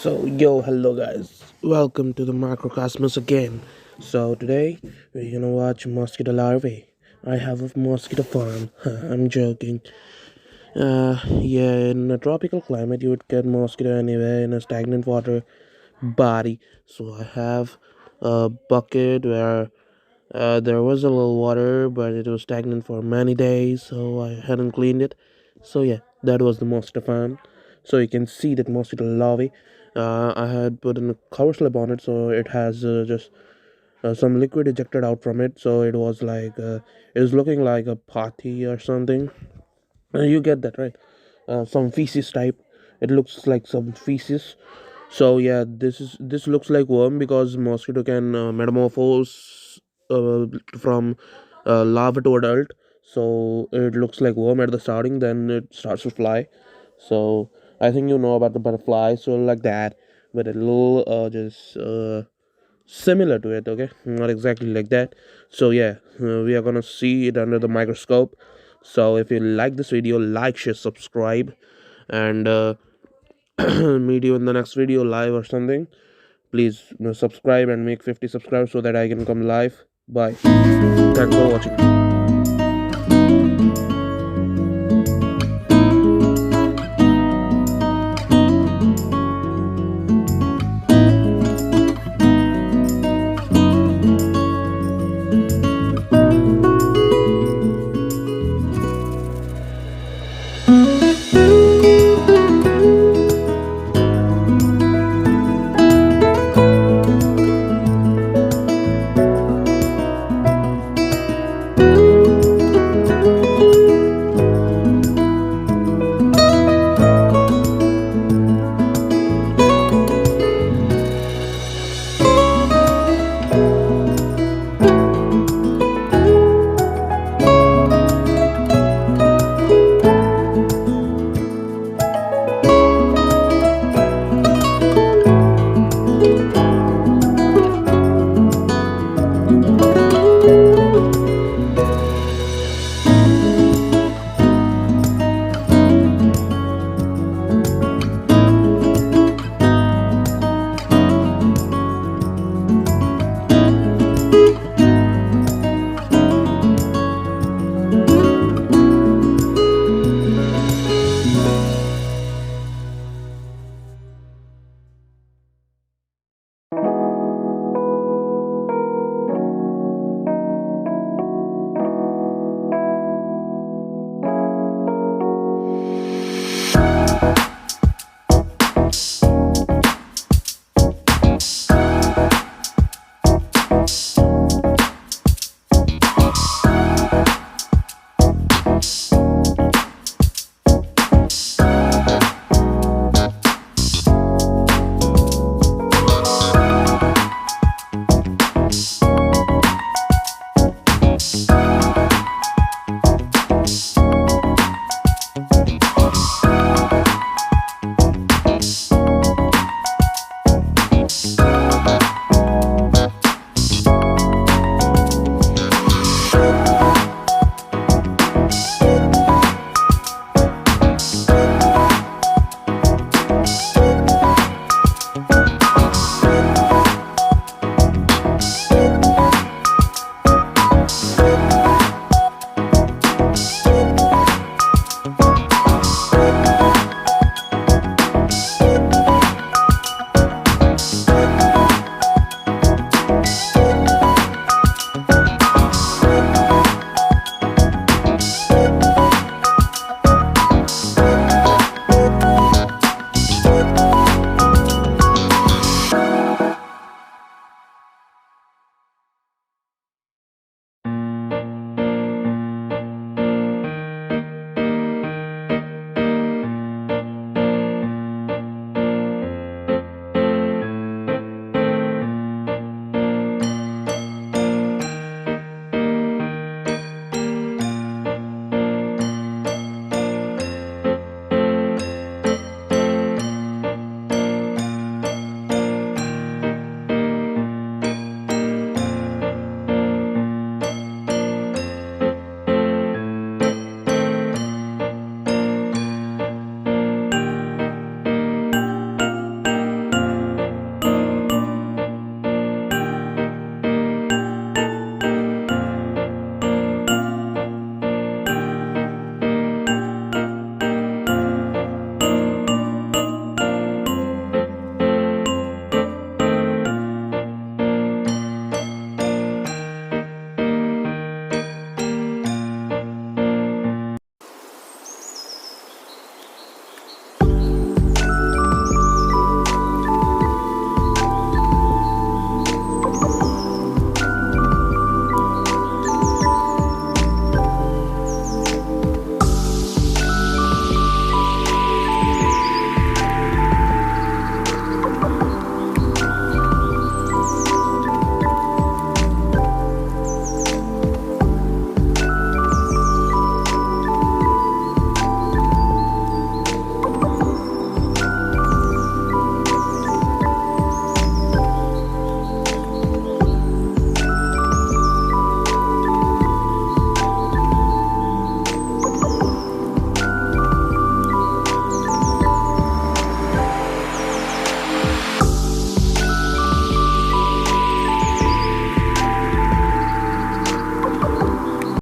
Hello guys, welcome to the Microcosmos again. So today we're gonna watch mosquito larvae. I have a mosquito farm. I'm joking. Yeah, in a tropical climate you would get mosquito anywhere in a stagnant water body. So I have a bucket where there was a little water, but it was stagnant for many days, so I hadn't cleaned it. So yeah, that was the mosquito farm. So you can see that mosquito larvae. I had put in a cover slip on it, so it has just some liquid ejected out from it. So it was looking like a potty or something. You get that right? Some feces type. It looks like some feces. So yeah, this looks like worm because mosquito can metamorphose from larva to adult. So it looks like worm at the starting, then it starts to fly. So I think you know about the butterfly, so like that, but a little just similar to it. Okay, not exactly like that. So yeah, we are gonna see it under the microscope. So if you like this video, like, share, subscribe, and meet you in the next video live or something. Please subscribe and make 50 subscribers so that I can come live. Bye. Thanks for watching.